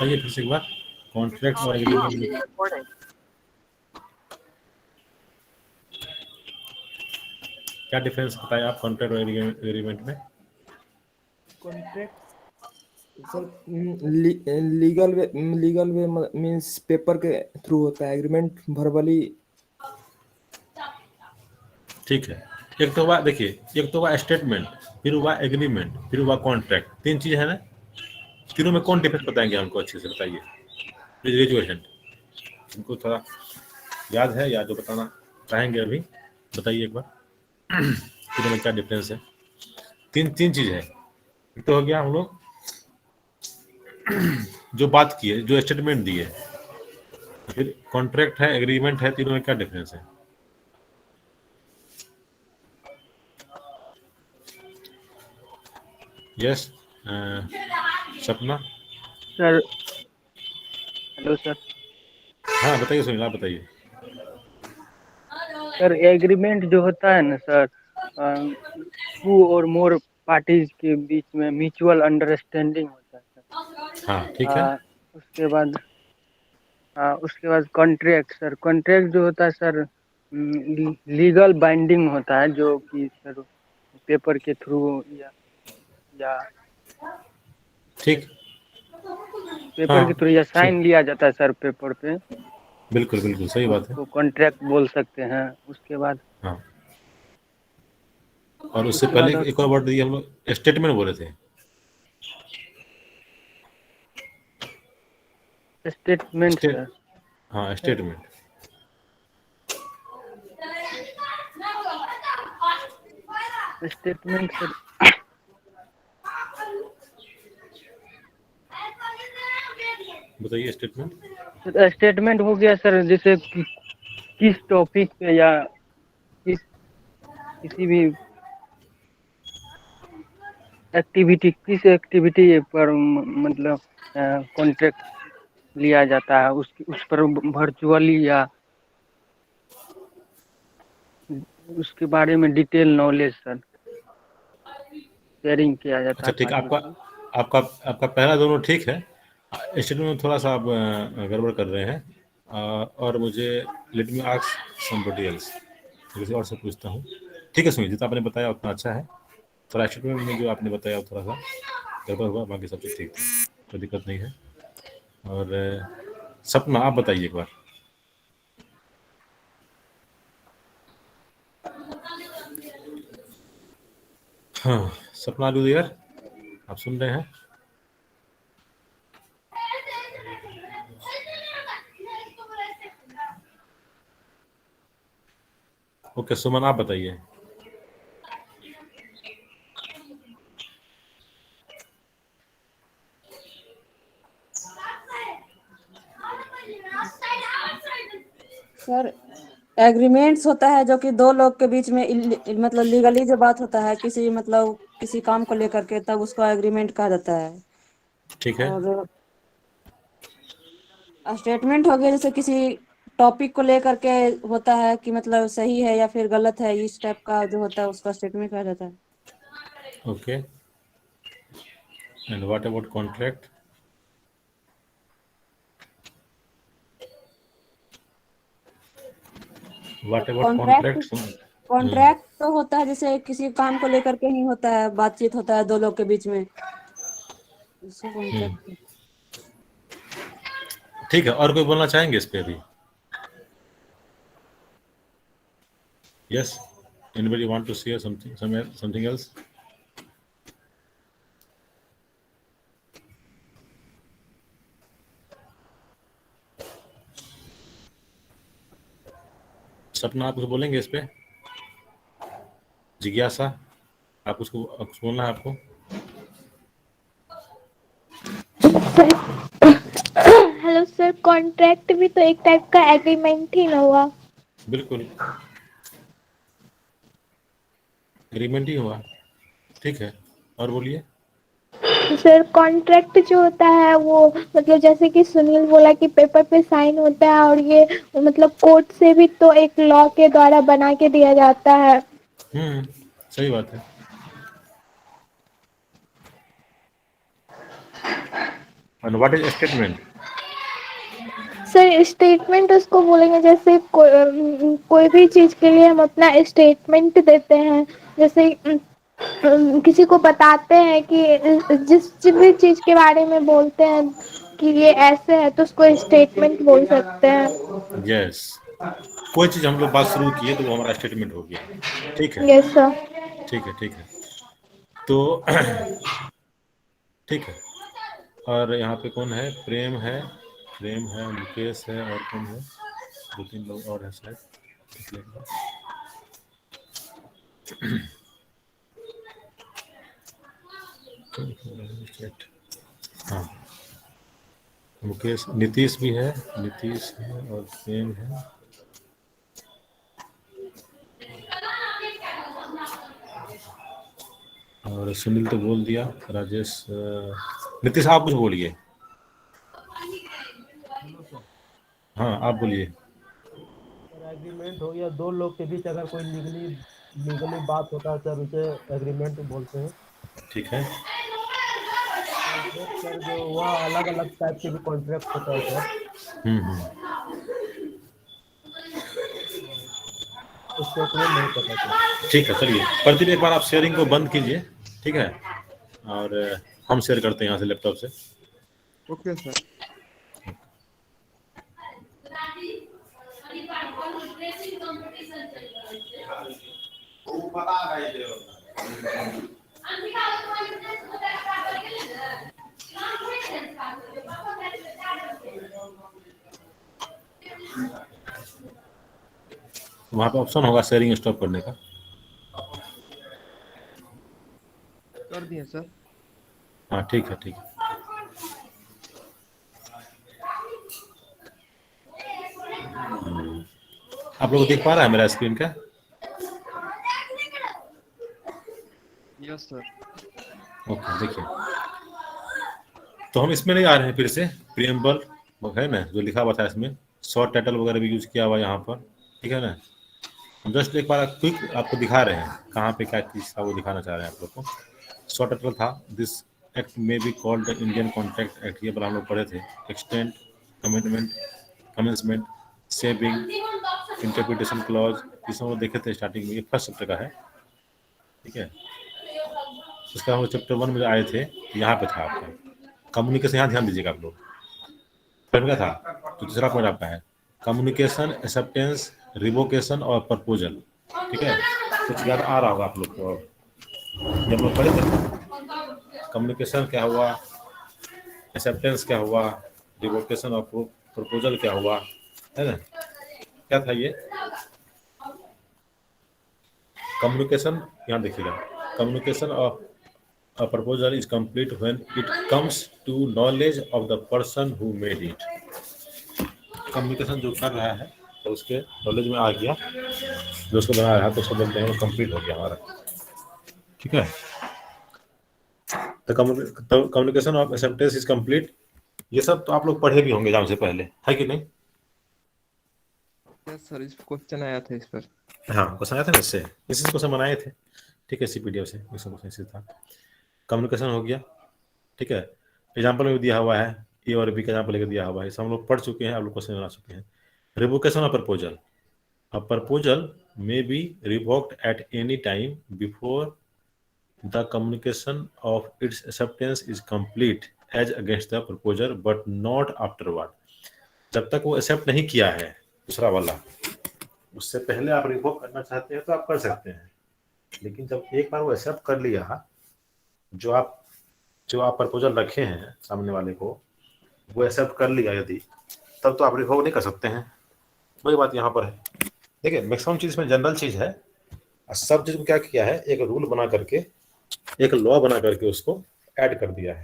बताइए फिर से एक बार, कॉन्ट्रैक्ट और एग्रीमेंट में क्या डिफरेंस बताया आप कॉन्ट्रैक्ट और एग्रीमेंट में? Contract sir legal way means paper के थ्रू होता है, एग्रीमेंट वर्बली। ठीक है, एक तो हुआ, देखिए, एक तो हुआ स्टेटमेंट, फिर हुआ एग्रीमेंट, फिर हुआ कॉन्ट्रैक्ट, 3 चीज है ना। तीनों में कौन डिफरेंस बताएंगे हमको अच्छे से, बताइए प्लीज रेज योर हैंड। हमको थोड़ा याद है या जो बताना चाहेंगे अभी बताइए एक बार। तीनों में क्या डिफरेंस है? तीन तीन चीज है। एक तो हो गया हम लोग जो बात की है, जो स्टेटमेंट दी है, फिर कॉन्ट्रैक्ट है, एग्रीमेंट है, तीनों में क्या डिफरेंस है? यस, सपना। Sir hello sir. हाँ बताइए सुनील, आप बताइए। सर एग्रीमेंट जो होता है ना सर, टू और मोर पार्टीज के बीच में म्यूचुअल अंडरस्टैंडिंग होता है सर। हाँ ठीक है। उसके बाद कॉन्ट्रैक्ट सर, कॉन्ट्रैक्ट जो होता है सर लीगल बाइंडिंग होता है, जो कि सर पेपर के थ्रू या ठीक। पेपर के हाँ थ्रू या ठीक, साइन लिया जाता है सर पेपर पे, बिल्कुल बिल्कुल सही तो बात है। उसको कॉन्ट्रैक्ट बोल सकते हैं। उसके बाद हाँ, और उससे पहले एक और वर्ड दिए हम लोग, स्टेटमेंट बोले थे। Statement state sir. हाँ स्टेटमेंट। स्टेटमेंट सर, बताइए स्टेटमेंट। स्टेटमेंट हो गया सर, जैसे किस टॉपिक पे या किसी भी किस एक्टिविटी पर मतलब कॉन्ट्रैक्ट लिया जाता है, उस पर वर्चुअली या उसके बारे में डिटेल नॉलेज सर शेयरिंग किया जाता अच्छा है ठीक, पार्टी आपका से। आपका आपका पहला दोनों ठीक है। स्टेटमेंट में थोड़ा सा आप गड़बड़ कर रहे हैं। और मुझे let me ask somebody else, किसी और से पूछता हूँ। ठीक है सुनील, जितना आपने बताया उतना अच्छा है। थोड़ा स्टेटमेंट में जो आपने बताया थोड़ा सा गड़बड़ हुआ, बाकी सब कुछ ठीक था, कोई दिक्कत नहीं है। और सपना आप बताइए एक बार। हाँ सपना दू यार, आप सुन रहे हैं? ओके सुमन आप बताइए। सर एग्रीमेंट्स होता है जो कि दो लोग के बीच में मतलब लीगली जो बात होता है किसी मतलब किसी काम को लेकर के, तब उसको एग्रीमेंट कहा जाता है। ठीक है। और स्टेटमेंट हो गया जैसे किसी टॉपिक को लेकर के होता है कि मतलब सही है या फिर गलत है, इस टाइप का जो होता है उसका स्टेटमेंट कहा जाता है। Okay, and what about contract? What about contract contract? Contract तो होता है जैसे किसी काम को लेकर के ही होता है, बातचीत होता है दो लोग के बीच में, उसको कॉन्ट्रैक्ट। ठीक है, और कोई बोलना चाहेंगे इस पे अभी? Yes, anybody want to share something, something else? Sapna आप कुछ बोलेंगे इस पे? जिज्ञासा, आप उसको कुछ बोलना है आपको? हेलो सर, कॉन्ट्रैक्ट भी तो एक टाइप का एग्रीमेंट ही ना हुआ? बिल्कुल, एग्रीमेंट ही हुआ। ठीक है, और बोलिए। तो सर कॉन्ट्रैक्ट जो होता है वो मतलब जैसे कि सुनील बोला कि पेपर पे साइन होता है, और ये मतलब कोर्ट से भी तो एक लॉ के द्वारा बना के दिया जाता है। सही बात है। And what is statement? Sir statement उसको बोलेंगे जैसे कोई भी चीज के लिए हम अपना स्टेटमेंट देते हैं, जैसे किसी को बताते हैं कि जिस भी चीज के बारे में बोलते हैं कि ये ऐसे है तो उसको स्टेटमेंट बोल सकते हैं। यस, कोई चीज हम लोग बात शुरू किए तो वो हमारा स्टेटमेंट हो गया। ठीक है, यस सर। ठीक है, ठीक है। तो ठीक है। और यहाँ पे कौन है? प्रेम है, प्रेम है, मुकेश है, और कौन है? 2-3 लोग और है शायद, देख लेंगे। हाँ, मुकेश, नीतीश भी है, नीतीश है और प्रेम है। और सुनील तो बोल दिया, राजेश, नीतीश आप कुछ बोलिए। हाँ, आप बोलिए। एग्रीमेंट हो या दो लोग के बीच अगर कोई लीगली बात होता है सर, उसे एग्रीमेंट बोलते हैं। ठीक है। कॉन्ट्रैक्ट सर जो वह अलग अलग टाइप के भी कॉन्ट्रैक्ट होता है सर, स्टेटमेंट नहीं पता सर। ठीक है, चलिए प्रदीप एक बार आप शेयरिंग को बंद कीजिए, ठीक है, और हम शेयर करते हैं यहाँ से लैपटॉप से। Okay sir. वहाँ पे ऑप्शन होगा शेयरिंग स्टॉप करने का। कर दिया सर। हाँ, ठीक है, ठीक है। आप लोग देख पा रहा है मेरा स्क्रीन का? Yes sir. ओके, देखिए, तो हम इसमें नहीं आ रहे हैं फिर से। प्रीएम्बल है ना जो लिखा हुआ था, इसमें शॉर्ट टाइटल वगैरह भी यूज किया हुआ यहाँ पर, ठीक है ना। हम जस्ट एक बार क्विक आपको दिखा रहे हैं कहाँ पे क्या चीज था, वो दिखाना चाह रहे हैं आप लोग को। शॉर्ट टाइटल था, दिस एक्ट में be called the Indian contract act, ये पर हम लोग पढ़े थे। Extend, commitment, commencement, saving, interpretation clause, ये सब हम लोग देखे थे स्टार्टिंग में। ये फर्स्ट चैप्टर का है, ठीक है। उसका हम चैप्टर 1 में आए थे, यहाँ पे था आपका कम्युनिकेशन। यहाँ ध्यान दीजिएगा आप लोग, पहले क्या था, तो तीसरा पॉइंट आपका है कम्युनिकेशन, एक्सेप्टेंस, रिवोकेशन और प्रपोजल, ठीक है। कुछ याद आ रहा होगा आप लोग को, जब लोग पढ़े थे कम्युनिकेशन क्या हुआ, एक्सेप्टेंस क्या हुआ, रिवोकेशन और प्रपोजल क्या हुआ, है ना। क्या था ये कम्युनिकेशन? यहाँ देखिएगा, communication of a proposal is complete when it comes to knowledge of the person who made it। Communication जो कर रहा है तो उसके नॉलेज में आ गया, जो उसको बना रहा है, तो उसको बोलते हैं वो कंप्लीट हो गया हमारा, ठीक है। तो communication of acceptance is complete. ये सब तो आप लोग पढ़े भी होंगे एग्जाम से पहले, है कि नहीं? यस सर, इस क्वेश्चन आया था इस पर। हाँ, क्वेश्चन आया था ना, इससे इसी से क्वेश्चन बनाए थे, ठीक है। CPDF से क्वेश्चन इसी था। कम्युनिकेशन हो गया, ठीक है। एग्जाम्पल में भी दिया हुआ है, ए और बी का एग्जाम्पल लेकर दिया हुआ है, सब हम लोग पढ़ चुके हैं, आप लोग क्वेश्चन बना चुके हैं। Revocation of proposal, a proposal may be revoked at any time before the communication of its acceptance is complete as against the proposer but not afterward. जब तक वो एक्सेप्ट नहीं किया है दूसरा वाला, उससे पहले आप रिवोक करना चाहते हैं तो आप कर सकते हैं, लेकिन जब एक बार वो एक्सेप्ट कर लिया, जो आप प्रपोजल रखे हैं सामने वाले को, वो एक्सेप्ट कर लिया यदि, तब तो आप रिवोक नहीं कर सकते हैं। वही बात यहाँ पर है। देखिए, मैक्सिमम चीज में जनरल चीज है, और सब चीज को क्या किया है, एक रूल बना करके, एक लॉ बना करके उसको ऐड कर दिया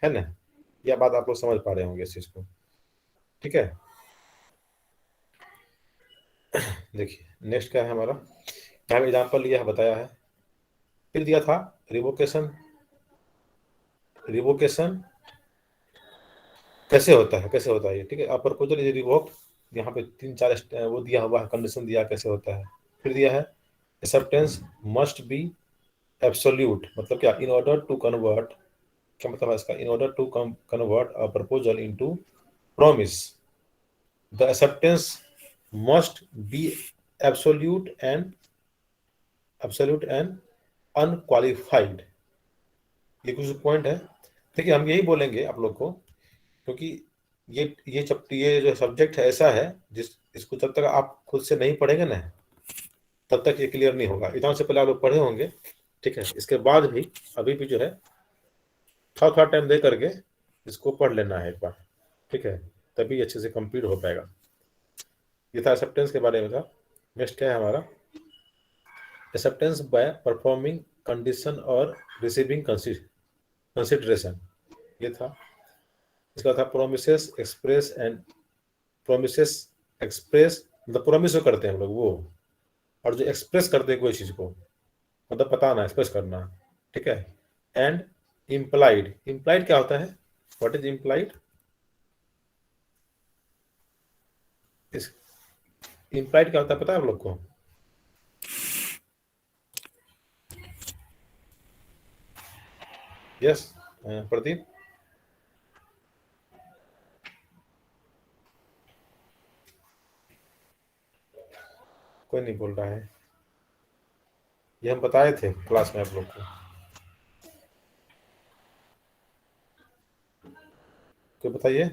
है ना। यह बात आप लोग समझ पा रहे होंगे इस चीज को, ठीक है। देखिए नेक्स्ट क्या है हमारा, यहाँ एग्जाम्पल लिया है, बताया है, फिर दिया था रिवोकेशन। रिवोकेशन कैसे होता है ये, ठीक है। आप प्रपोजल इज रिवोक्ड, यहाँ पे 3-4 वो दिया हुआ है, कंडीशन दिया कैसे होता है। फिर दिया है एक्सेप्टेंस मस्ट बी एब्सोल्यूट, मतलब क्या, इन ऑर्डर टू कन्वर्ट क्या मतलब है इसका? In order to convert a proposal into promise the acceptance must be absolute and unqualified. ये कुछ पॉइंट है। देखिए हम यही बोलेंगे आप लोग को, क्योंकि ये जो सब्जेक्ट है ऐसा है इसको जब तक आप खुद से नहीं पढ़ेंगे ना तब तक ये क्लियर नहीं होगा। एग्जाम से पहले आप लोग पढ़े होंगे, ठीक है। इसके बाद भी अभी भी जो है थोड़ा टाइम दे करके इसको पढ़ लेना है एक बार, ठीक है, तभी अच्छे से कंप्लीट हो पाएगा। ये था एक्सेप्टेंस के बारे में था। नेक्स्ट क्या है हमारा? एक्सेप्टेंस बाय परफॉर्मिंग कंडीशन और रिसीविंग कंसिडरेशन, ये था। इसका था प्रोमिसेस एक्सप्रेस मतलब प्रोमिस जो करते हैं हम लोग वो, और जो एक्सप्रेस करते हैं कोई चीज को, मतलब बताना, एक्सप्रेस करना, ठीक है। एंड इम्प्लाइड क्या होता है? What is implied? इम्प्लाइड क्या होता है पता है आप लोग को? यस प्रदीप? कोई नहीं बोल रहा है। ये हम बताए थे क्लास में आप लोग को। कोई बताइए।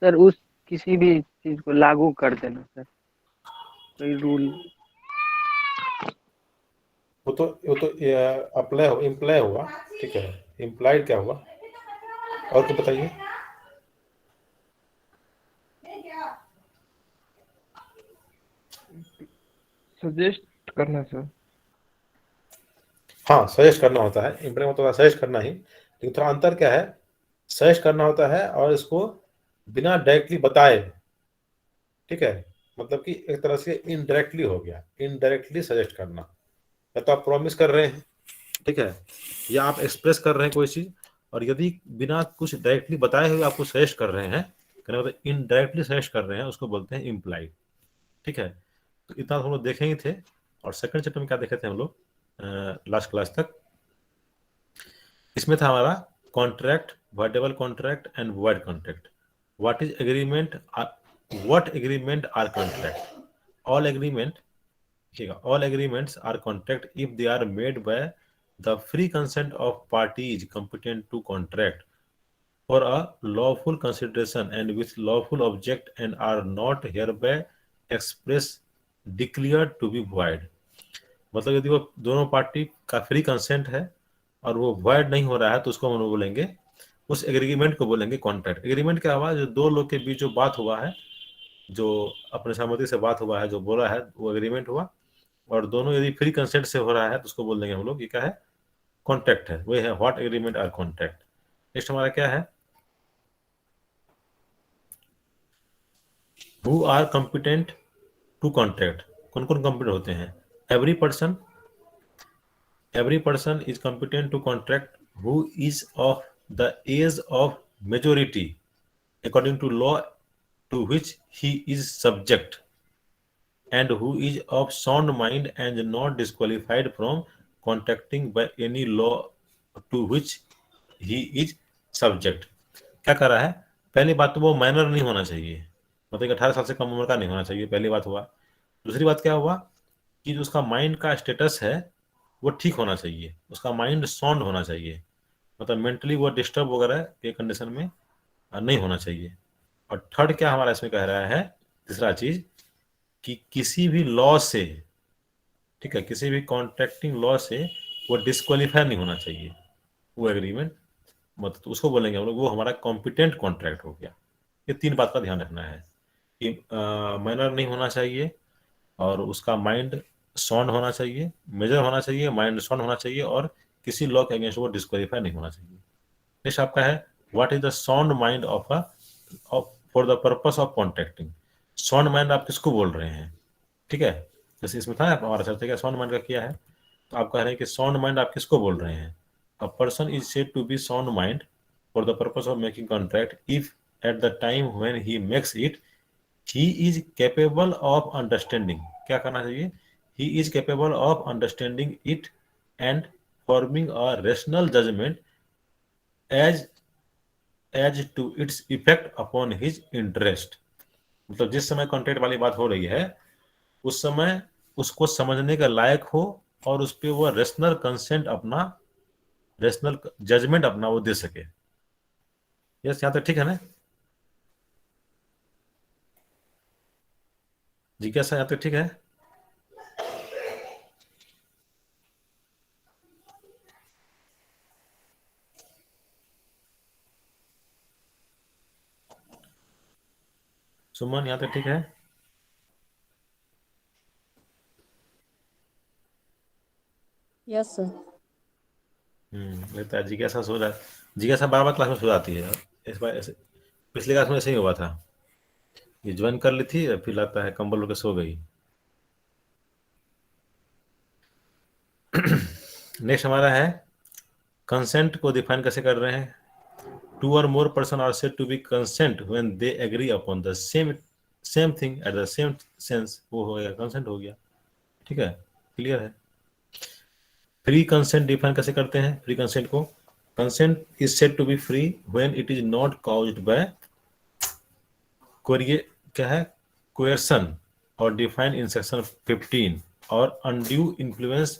सर उस किसी भी चीज को लागू कर देना सर, कोई रूल। वो तो अप्लाई इम्प्लाई हुआ, ठीक है। इम्प्लाइड क्या हुआ? और कुछ बताइए। सजेस्ट करना सर। हाँ, सजेस्ट करना होता है। इम्प्लाई मतलब सजेस्ट करना ही, लेकिन थोड़ा अंतर क्या है? सजेस्ट करना होता है और इसको बिना डायरेक्टली बताए, ठीक है। मतलब कि एक तरह से इनडायरेक्टली हो गया, इनडायरेक्टली सजेस्ट करना। या तो आप प्रॉमिस कर रहे हैं, ठीक है, या आप एक्सप्रेस कर रहे हैं कोई चीज, और यदि बिना कुछ डायरेक्टली बताए हुए आपको सजेस्ट कर रहे हैं, कहने मतलब इनडायरेक्टली सजेस्ट कर रहे हैं, उसको बोलते हैं इम्प्लाइड, ठीक है। तो इतना हम लोग देखे ही थे। और सेकंड चैप्टर में क्या देखे थे हम लोग लास्ट क्लास तक? इसमें था हमारा contract, voidable contract and void contract. What is agreement, what agreement are contract? All agreement, ठीक है, all agreements are contract if they are made by the free consent of parties competent to contract for a lawful consideration and with lawful object and are not hereby express declared to be void। मतलब यदि वो दोनों party का free consent है और वो void नहीं हो रहा है तो उसको हम बोलेंगे, उस एग्रीमेंट को बोलेंगे कॉन्ट्रैक्ट। एग्रीमेंट क्या हुआ? जो दो लोग के बीच जो बात हुआ है, जो अपने सहमति से बात हुआ है, जो बोला है, वो एग्रीमेंट हुआ। और दोनों यदि फ्री कंसेंट से हो रहा है तो उसको बोल देंगे हम लोग, ये क्या है? कॉन्ट्रैक्ट है। वो है what agreement are contract. Next हमारा क्या है? Who are competent to contract. कौन कौन कॉम्पिटेंट होते हैं? Every person is competent to contract who is of the age of majority according to law to which he is subject and who is of sound mind and not disqualified from contracting by any law to which he is subject। क्या कर रहा है? पहली बात तो वो minor नहीं होना चाहिए, मतलब 18 साल से कम उम्र का नहीं होना चाहिए, पहली बात हुआ। दूसरी बात क्या हुआ कि जो उसका माइंड का स्टेटस है वो ठीक होना चाहिए, उसका माइंड साउंड होना चाहिए, मतलब मेंटली वो डिस्टर्ब वगैरह के कंडीशन में नहीं होना चाहिए। और थर्ड क्या हमारा इसमें कह रहा है, तीसरा चीज, कि किसी भी लॉ से, ठीक है, किसी भी कॉन्ट्रैक्टिंग लॉ से वो डिस्क्वालीफाई नहीं होना चाहिए वो एग्रीमेंट, मतलब तो उसको बोलेंगे हम लोग वो हमारा कॉम्पिटेंट कॉन्ट्रैक्ट हो गया। ये तीन बात का ध्यान रखना है कि माइनर नहीं होना चाहिए, और उसका माइंड साउंड होना चाहिए, मेजर होना चाहिए, माइंड साउंड होना चाहिए, और किसी लॉ के अगेंस्ट वो डिस्क्वालीफाई नहीं होना चाहिए। नेक्स्ट आपका है what is the sound mind of for the purpose of contracting. Sound mind आप किसको बोल रहे हैं, ठीक है, जैसे इसमें था हमारा चर्चा क्या साउंड माइंड का किया है, तो आप कह रहे हैं कि साउंड माइंड आप किसको बोल रहे हैं? A person is said to be sound mind for the purpose of making contract if at the time when he makes it he is capable of understanding। क्या करना चाहिए? he is capable of understanding it and forming a rational judgment as to its effect upon his interest। मतलब जिस समय contract वाली बात हो रही है उस समय उसको समझने का लायक हो और उस पर वो रेशनल जजमेंट अपना वो दे सके। यस, यहाँ तक ठीक है ना? जिज्ञासा यहाँ तक ठीक है? सुमन यहाँ तक ठीक है? Yes sir. लगता है जिज्ञासा सो रहा है। जिज्ञासा बार क्लास में सो जाती है। इस बार ऐसे पिछले क्लास में ऐसे ही हुआ था, ये ज्वाइन कर ली थी फिर लगता है कंबल होकर सो गई। नेक्स्ट हमारा है कंसेंट को डिफाइन कैसे कर रहे हैं। 2 or more person are said to be consent when they agree upon the same thing at the same sense। वो हो गया कंसेंट हो गया। ठीक है, क्लियर है? फ्री कंसेंट डिफाइन कैसे करते हैं? फ्री कंसेंट को, consent is said to be free when it is not caused by क्या है कोएर्सन और डिफाइन इन सेक्शन 15 और undue influence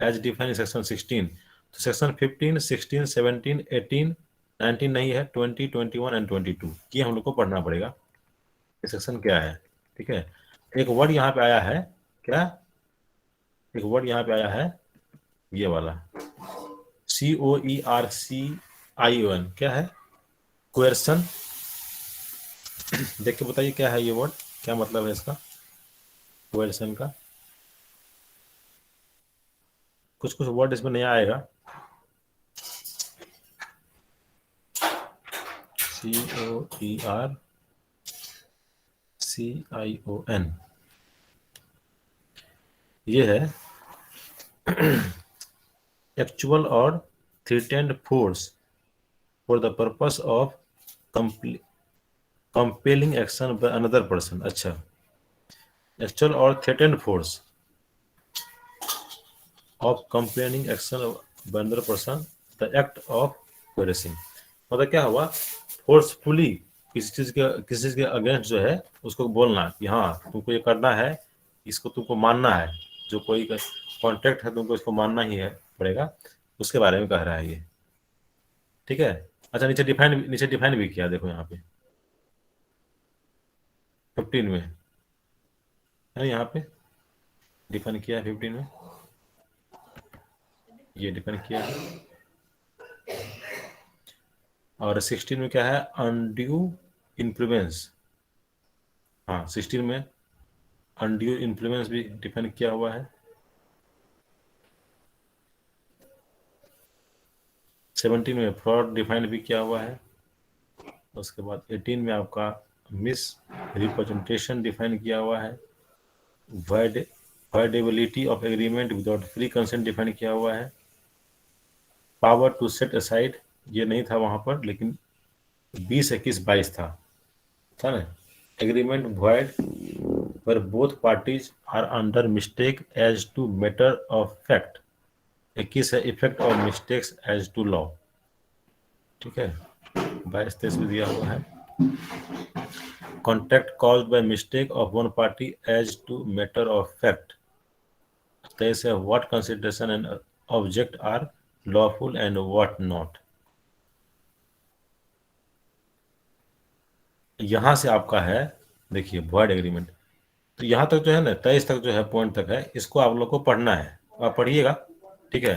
as define in section 16। तो सेक्शन 15, 16, 17, 18, 19 नहीं है, 20, 21 एंड 22 ये हम लोग को पढ़ना पड़ेगा। ये सेक्शन क्या है? ठीक है, एक वर्ड यहाँ पे आया है, क्या एक वर्ड यहाँ पे आया है ये वाला COERCION, क्या है? कोएर्सन। देख के बताइए क्या है ये वर्ड, क्या मतलब है इसका कोएर्सन का। कुछ वर्ड इसमें नया आएगा। COERCION ये है एक्चुअल और threatened force for the purpose of compelling action by another person. अच्छा, एक्चुअल और threatened force of compelling action by another person, the act of coercing. मतलब क्या हुआ, फोर्सफुली किसी चीज के अगेंस्ट जो है उसको बोलना कि हाँ तुमको ये करना है, इसको तुमको मानना है, जो कोई कॉन्ट्रैक्ट है तुमको इसको मानना ही है पड़ेगा, उसके बारे में कह रहा है ये। ठीक है, अच्छा नीचे डिफाइन भी किया, देखो यहाँ पे 15 में है, यहाँ पे डिफाइन किया है 15 में, ये डिफाइन किया है। और 16 में क्या है? Undue influence. हाँ, 16 में अनड्यू इन्फ्लुएंस भी डिफाइन किया हुआ है। 17 में फ्रॉड डिफाइन भी किया हुआ है। उसके बाद 18 में आपका मिस रिप्रेजेंटेशन डिफाइन किया हुआ है। Voidability of agreement without free consent define किया हुआ है। पावर टू सेट असाइड ये नहीं था वहां पर, लेकिन 20, 21, 22 था ना। Agreement void where both parties are under mistake as to matter of fact। 21 है effect of mistakes as to law. ठीक है, 22-23 में दिया हुआ है। Contract caused by mistake of one party as to matter of fact. जैसे what consideration and object are lawful and what not. यहां से आपका है, देखिए वॉइड एग्रीमेंट। तो यहाँ तक जो है ना 23 तक जो है पॉइंट तक है, इसको आप लोग को पढ़ना है, आप पढ़िएगा। ठीक है,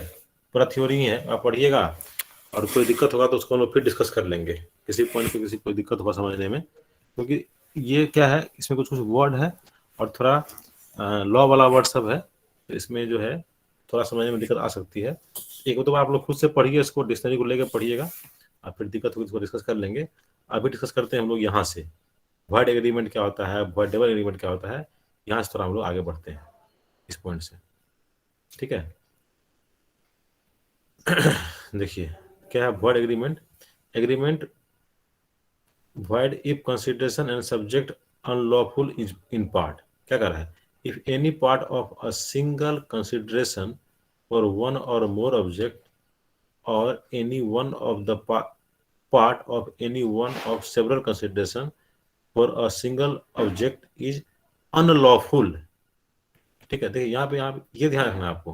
पूरा थ्योरी ही है, आप पढ़िएगा और कोई दिक्कत होगा तो उसको हम लोग फिर डिस्कस कर लेंगे, किसी पॉइंट पे किसी कोई दिक्कत होगा समझने में, क्योंकि ये क्या है इसमें कुछ वर्ड है और थोड़ा लॉ वाला वर्ड सब है, तो इसमें जो है थोड़ा समझने में दिक्कत आ सकती है। एक तो आप लोग खुद से पढ़िए, इसको डिक्शनरी को लेकर पढ़िएगा और फिर दिक्कत होगी इसको डिस्कस कर लेंगे। अभी डिस्कस करते हैं हम लोग यहाँ से वॉइड एग्रीमेंट क्या होता है, वॉइडेबल एग्रीमेंट क्या होता है, यहाँ से थोड़ा हम लोग आगे बढ़ते हैं इस पॉइंट से। ठीक है, देखिए क्या है void agreement. Agreement void if consideration and subject unlawful in part. क्या कर रहा है? If any part of a single consideration for one or more object or any one of the part of any one of several consideration for a single object is unlawful। ठीक है, देखिए यहाँ पे ये ध्यान रखना है आपको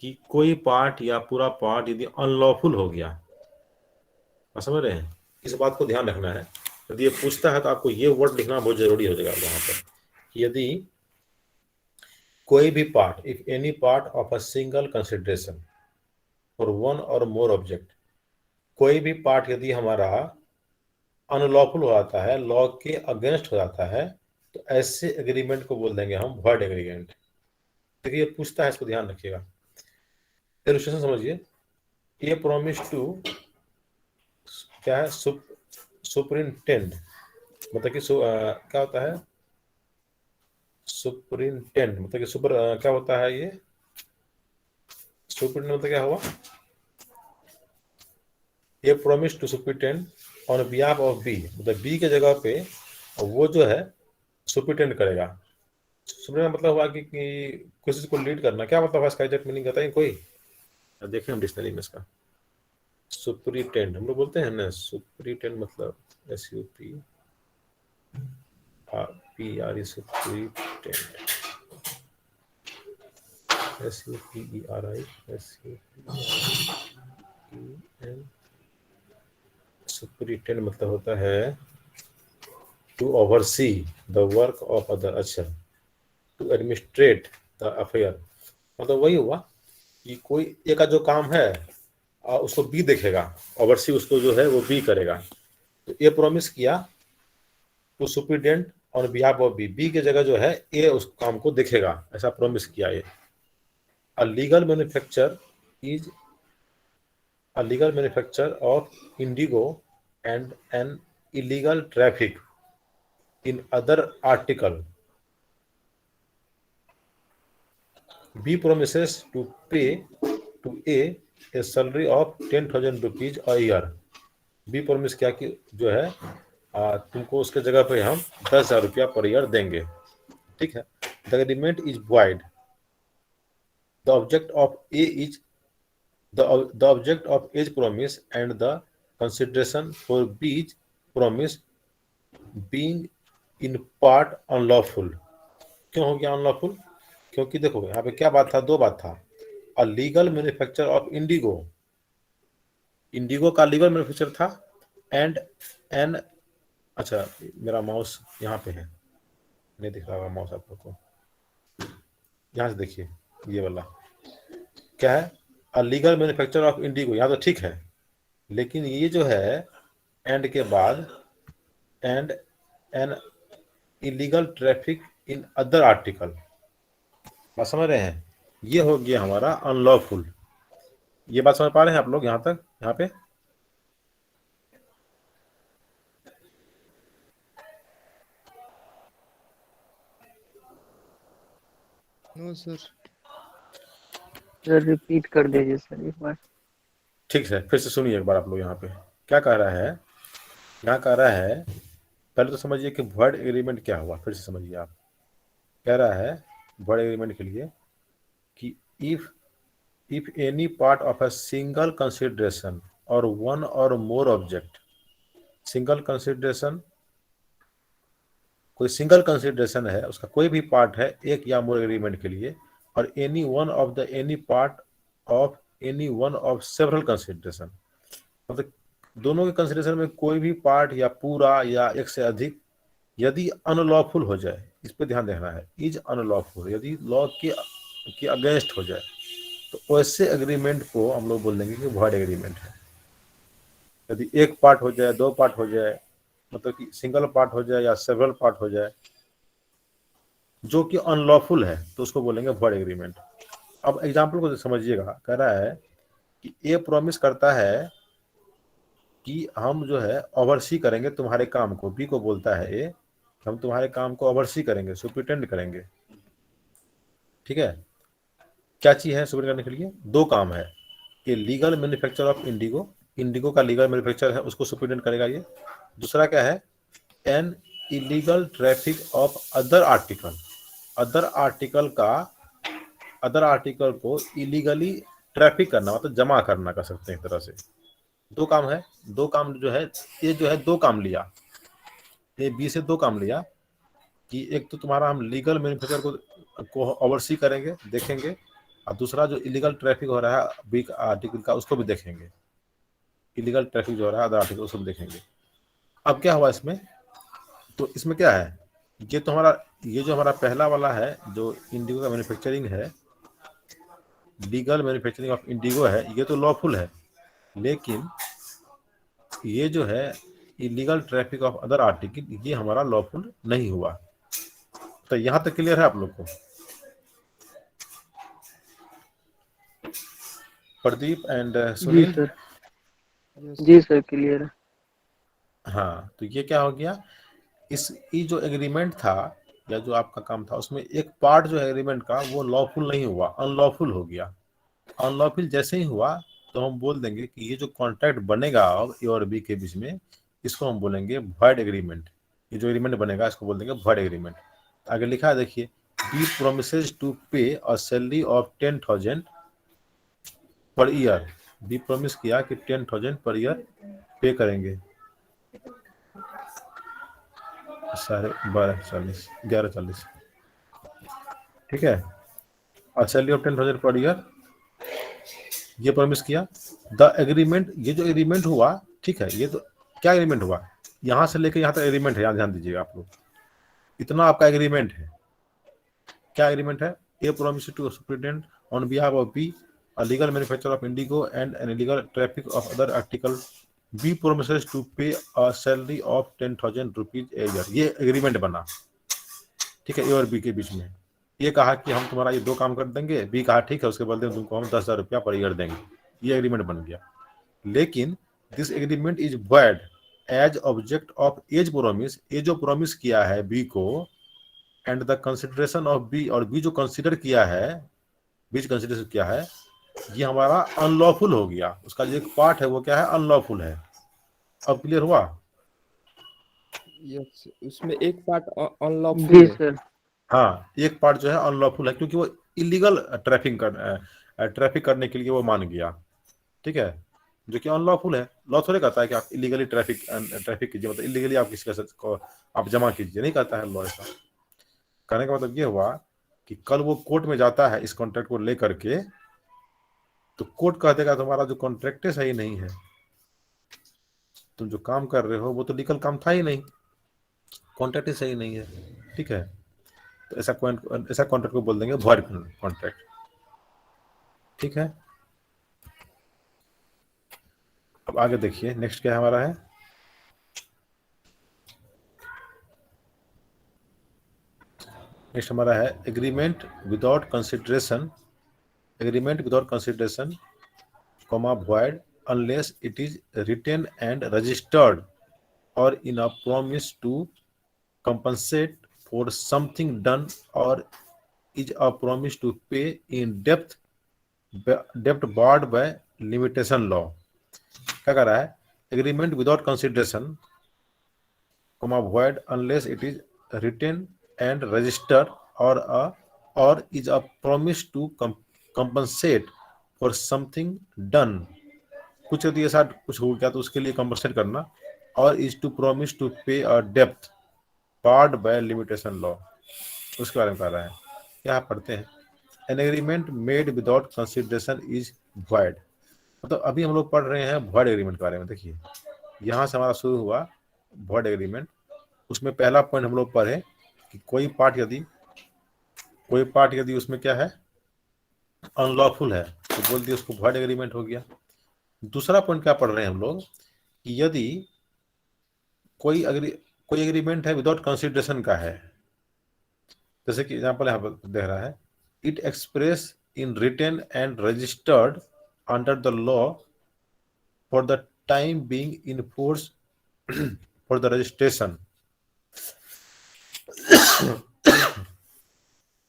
कि कोई पार्ट या पूरा पार्ट यदि अनलॉफुल हो गया, आप समझ रहे हैं, इस बात को ध्यान रखना है। यदि ये पूछता है तो आपको ये वर्ड लिखना बहुत जरूरी हो जाएगा वहां पर कि यदि कोई भी part, if any part of a single consideration for one और मोर ऑब्जेक्ट, कोई भी पार्ट यदि हमारा अनलॉफुल हो जाता है, लॉ के अगेंस्ट हो जाता है, तो ऐसे एग्रीमेंट को बोल देंगे हम वॉइड एग्रीमेंट। देखिए ये पूछता है, इसको ध्यान रखिएगा। इलस्ट्रेशन समझिए, ये प्रॉमिस टू क्या है, सुपरिंटेंड, मतलब कि क्या होता है, सुपरिंटेंड मतलब कि सुपर क्या होता है, ये सुपरिंटेंड मतलब क्या हुआ, ये promise to superintend on behalf of B, मतलब बी के जगह पे वो जो है सुपरिंटेंड करेगा। सुपरिंटेंड मतलब हुआ कि किसी को लीड करना। क्या मतलब है इसका एग्जैक्ट मीनिंग बताइए कोई? देखें हम डिक्शनरी में इसका। सुपरिंटेंड हम लोग बोलते हैं ना, सुपरिंटेंड मतलब SUPRE सुपरिंटेंड, सुपरिंटेंड मतलब होता है to oversee the work of other, अच्छा, टू एडमिनिस्ट्रेट द अफेयर, मतलब वही हुआ कि कोई एक का जो काम है उसको बी देखेगा, ओवरसी उसको जो है वो बी करेगा। तो ये प्रॉमिस किया to superintendent on behalf of B, B के जगह जो है ए उस काम को देखेगा, ऐसा प्रॉमिस किया। ये अ legal manufacture of indigo and an illegal traffic in other article, B promises to pay to A a salary of 10,000 rupees a year। B promise क्या कि जो है तुमको उसके जगह पे हम 10,000 रुपया पर ईयर देंगे। ठीक है, the agreement is void। The object of A is the object of A's promise and the consideration for B's promise being in part unlawful। क्यों हो गया अनलॉफुल? क्योंकि देखो यहाँ पे क्या बात था, दो बात था। अ legal manufacture of Indigo, Indigo का लीगल मैन्युफैक्चर था, एंड एन, अच्छा मेरा माउस यहाँ पे है, नहीं दिख रहा होगा माउस आप लोग को, यहाँ से देखिए ये वाला क्या है, अ लीगल मैन्युफैक्चर ऑफ इंडिगो, यहाँ तो ठीक है, लेकिन ये जो है एंड के बाद and an illegal traffic in other article, बात समझ रहे हैं, ये हो गया हमारा अनलॉफुल। ये बात समझ पा रहे हैं आप लोग यहाँ तक? यहाँ पे नो सर। सर रिपीट कर दीजिए सर एक बार। ठीक है, फिर से सुनिए एक बार आप लोग। यहाँ पे क्या कह रहा है, यहाँ कह रहा है, पहले तो समझिए कि वॉइड एग्रीमेंट क्या हुआ, फिर से समझिए आप। कह रहा है वॉइड एग्रीमेंट के लिए कि if any part of a single consideration or one or more object, single consideration, कोई सिंगल कंसिडरेशन है, उसका कोई भी पार्ट है एक या मोर एग्रीमेंट के लिए, और any one of the any part of any one of several consideration, मतलब दोनों के कंसिडरेशन में कोई भी पार्ट या पूरा या एक से अधिक यदि अनलॉफुल हो जाए, इस पर ध्यान देना है, इज अनलॉफुल, यदि लॉ के अगेंस्ट हो जाए, तो वैसे एग्रीमेंट को हम लोग बोल देंगे कि वॉइड एग्रीमेंट है। यदि एक पार्ट हो जाए, दो पार्ट हो जाए, मतलब कि सिंगल पार्ट हो जाए या सेवरल पार्ट हो जाए जो कि अनलॉफुल है, तो उसको बोलेंगे वॉइड एग्रीमेंट। अब एग्जांपल को समझिएगा, कह रहा है कि ए प्रॉमिस करता है कि हम जो है ओवरसी करेंगे तुम्हारे काम को, बी को बोलता है ए हम तुम्हारे काम को ओवरसी करेंगे, सुपरिटेंड करेंगे। ठीक है, क्या चीज है सुपरिटेंड करने के लिए? दो काम है, ये legal manufacture of Indigo, Indigo का लीगल मैन्युफैक्चर है, उसको सुपरिटेंड करेगा ये। दूसरा क्या है, N illegal traffic of other article, other article का अदर आर्टिकल को इलीगली ट्रैफिक करना, मतलब जमा करना कर सकते हैं एक तरह से। दो काम है, दो काम जो है, ये जो है दो काम लिया, ये बी से दो काम लिया कि एक तो तुम्हारा हम लीगल मैन्युफैक्चर को ओवरसी करेंगे, देखेंगे, और दूसरा जो इलीगल ट्रैफिक हो रहा है बी आर्टिकल का उसको भी देखेंगे, इलीगल ट्रैफिक जो हो रहा है अदर आर्टिकल उसको भी देखेंगे। अब क्या हुआ इसमें, तो इसमें क्या है, ये तो हमारा, ये जो हमारा पहला वाला है जो इंडिगो का मैन्युफैक्चरिंग है, लीगल मैन्युफैक्चरिंग ऑफ इंडिगो है, ये तो लॉफुल है, लेकिन ये जो है illegal traffic of other article ये हमारा लॉफुल नहीं हुआ। तो यहां तक क्लियर है आप लोग को? प्रदीप एंड जी सुनील? सर, जी सर क्लियर है। हाँ, तो ये क्या हो गया, ये जो एग्रीमेंट था या जो आपका काम था उसमें एक पार्ट जो है एग्रीमेंट का वो लॉफुल नहीं हुआ, अनलॉफुल हो गया। अनलॉफुल जैसे ही हुआ तो हम बोल देंगे कि ये जो कॉन्ट्रैक्ट बनेगा अब ए और बी के बीच में, इसको हम बोलेंगे वॉइड एग्रीमेंट। ये जो एग्रीमेंट बनेगा इसको बोल देंगे वॉइड एग्रीमेंट। आगे लिखा है देखिए, B promises to pay a salary of 10,000 per year. B promise किया कि 10,000 पर ईयर पे करेंगे, 12:40 11:40, ठीक है, और सैलरी ऑफ 10,000 पर ईयर ये प्रॉमिस किया। द एग्रीमेंट, ये जो एग्रीमेंट हुआ, ठीक है, ये तो क्या एग्रीमेंट हुआ, यहां से लेकर यहां तक एग्रीमेंट है, यहां ध्यान दीजिएगा आप लोग, इतना आपका एग्रीमेंट है। क्या एग्रीमेंट है? A promise to superintendent on behalf of B a legal manufacture of indigo and an illegal traffic of other article, B promises to pay a salary of 10,000 rupees a year. ये agreement बना, ठीक है, ए और B के बीच में। ये कहा कि हम तुम्हारा ये दो काम कर देंगे, बी कहा ठीक है, उसके बदले में तुमको हम 10,000 रुपया पर ईयर देंगे, ये एग्रीमेंट बन गया। लेकिन this agreement is void as object of A's promise, ये जो प्रॉमिस किया है बी को, and the consideration of B, और बी जो कंसिडर किया है, बीच कंसिडरेशन किया है, ये हमारा अनलॉफुल हो गया। उसका जो एक पार्ट है वो क्या है, अनलॉफुल है। अब क्लियर हुआ? यस, उसमें एक पार्ट अनलॉफुल जी है। सर, हाँ, एक पार्ट जो है अनलॉफुल है क्योंकि वो इलीगल ट्रैफिक करने के लिए वो मान गया, ठीक है, जो कि अनलॉफुल है। लॉ थोड़े कहता है कि आप इलीगली ट्रैफिक कीजिए, मतलब इलीगली आप किसी को आप जमा कीजिए, नहीं कहता है लॉ ऐसा। कहने का मतलब ये हुआ कि कल वो कोर्ट में जाता है इस कॉन्ट्रैक्ट को लेकर के, तो कोर्ट कह देगा तुम्हारा जो कॉन्ट्रैक्ट है सही नहीं है, तुम जो काम कर रहे हो वो तो लीगल काम था ही नहीं, कॉन्ट्रैक्ट ही सही नहीं है, ठीक है। तो ऐसा कॉन्ट्रैक्ट को बोल देंगे वॉइड कॉन्ट्रैक्ट, ठीक है। अब आगे देखिए नेक्स्ट क्या हमारा है, नेक्स्ट हमारा है agreement without consideration, agreement without consideration comma void unless it is written and registered और in a promise to compensate for something done or is a promise to pay in debt barred by limitation law। क्या कर रहा है, agreement without consideration comma void unless it is written and registered or is a promise to compensate for something done। कुछ यदि ऐसा कुछ हो गया तो उसके लिए कंपनसेट करना, और is to promise to pay a depth barred by limitation law, उसके बारे में कह रहा है। क्या पढ़ते हैं, an agreement made without consideration is void. मतलब अभी हम लोग पढ़ रहे हैं वॉइड एग्रीमेंट के बारे में। देखिए यहाँ से हमारा शुरू हुआ वॉइड एग्रीमेंट, उसमें पहला पॉइंट हम लोग पढ़े कि कोई पार्ट यदि उसमें क्या है, अनलॉफुल है, तो बोल दिए उसको वॉइड एग्रीमेंट हो गया। दूसरा पॉइंट क्या पढ़ रहे हैं हम लोग कि यदि कोई एग्रीमेंट है विदाउट कंसिडरेशन का है, जैसे कि एग्जांपल यहाँ पर दे रहा है, it express in written and registered under the law for the time being in force for the registration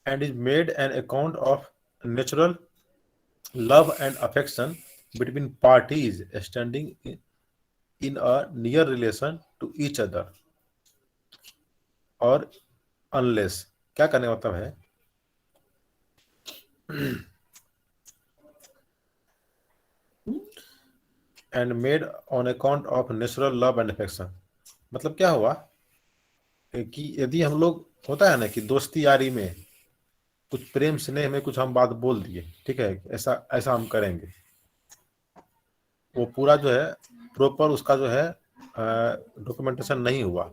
and is made an account of natural love and affection between parties standing in a near relation to each other। और unless क्या करने का मतलब है, and made on account of natural love and affection. मतलब क्या हुआ कि यदि हम लोग, होता है ना कि दोस्ती यारी में कुछ प्रेम स्नेह में कुछ हम बात बोल दिए, ठीक है, ऐसा ऐसा हम करेंगे, वो पूरा जो है प्रॉपर उसका जो है डॉक्यूमेंटेशन नहीं हुआ,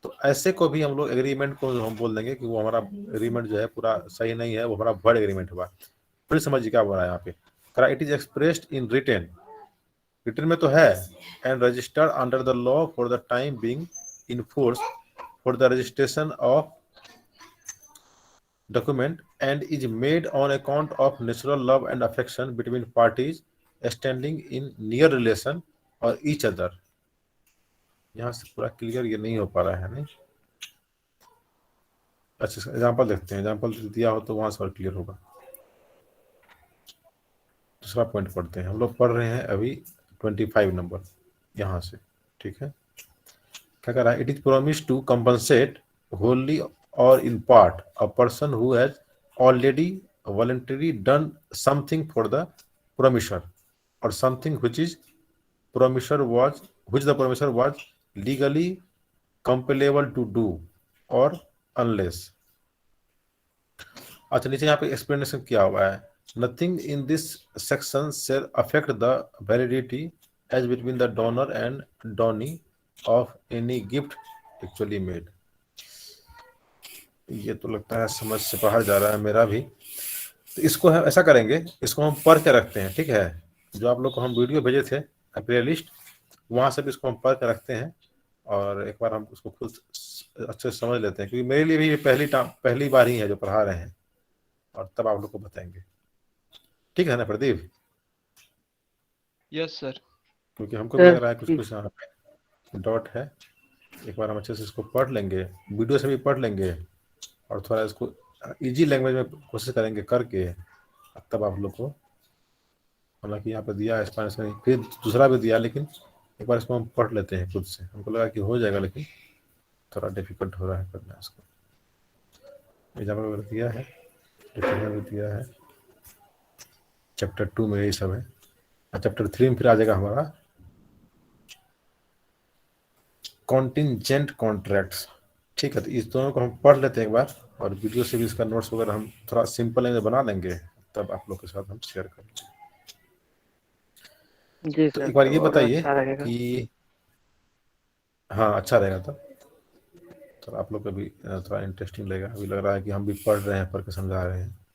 तो ऐसे को भी हम लोग एग्रीमेंट को हम बोल देंगे कि वो हमारा एग्रीमेंट जो है पूरा सही नहीं है, वो हमारा वर्ड एग्रीमेंट हुआ। फिर समझिए क्या बोला है यहाँ पे, करा it is expressed in written, return में तो है, and registered under the law for the time being in force for the registration of document and is made on account of natural love and affection between parties standing in near relation or each other। यहाँ से पूरा clear ये नहीं हो पा रहा है नहीं। अच्छा एग्जांपल देखते हैं, एग्जांपल दिया हो तो वहां से और क्लियर होगा। दूसरा पॉइंट पढ़ते हैं, हम लोग पढ़ रहे हैं अभी 25 नंबर यहाँ से, ठीक है। क्या कह रहा है, it is promise to compensate wholly or in part a person who has already voluntarily done something for the promisor or something which the promisor was legally compellable to do or unless। अच्छा नीचे यहाँ पे explanation किया हुआ है, nothing in this section shall affect the validity as between the donor and donee of any gift actually made। ये तो लगता है समझ से बाहर जा रहा है मेरा भी, तो इसको हम ऐसा करेंगे, इसको हम पढ़ के रखते हैं, ठीक है। जो आप लोग को हम वीडियो भेजे थे प्ले लिस्ट, वहाँ से भी इसको हम पढ़ के रखते हैं और एक बार हम उसको खुद अच्छे से समझ लेते हैं, क्योंकि मेरे लिए भी ये पहली बार ही है जो पढ़ा रहे हैं, और तब आप लोग को बताएंगे, ठीक है ना प्रदीप? Yes sir. क्योंकि हमको भी लग रहा है कुछ यहाँ पे डॉट है। एक बार हम अच्छे से इसको पढ़ लेंगे, वीडियो से भी पढ़ लेंगे और थोड़ा इसको इजी लैंग्वेज में कोशिश करेंगे करके, तब आप लोग को, हालांकि यहाँ पे दिया है स्पेनिश में, फिर दूसरा भी दिया, लेकिन एक बार इसको हम पढ़ लेते हैं खुद से। हमको लगा कि हो जाएगा, लेकिन थोड़ा डिफिकल्ट हो रहा है करना इसको। एग्जाम्पल दिया है, भी दिया है, चैप्टर 2 में यही सब है। चैप्टर 3 में फिर आ जाएगा हमारा कॉन्टिंजेंट कॉन्ट्रैक्ट्स, ठीक है। तो इस दोनों को हम पढ़ लेते हैं एक बार, और वीडियो से भी इसका नोट्स वगैरह हम थोड़ा सिंपल लैंग्वेज बना लेंगे, तब आप लोग के साथ हम शेयर करेंगे। जी तो सर, एक बार ये तो बताइए अच्छा रहेगा कि हाँ अच्छा रहेगा, तब तो आप लोग को भी थोड़ा इंटरेस्टिंग लगेगा। अभी लग रहा है कि हम भी पढ़ रहे हैं, पढ़ के समझा रहे हैं।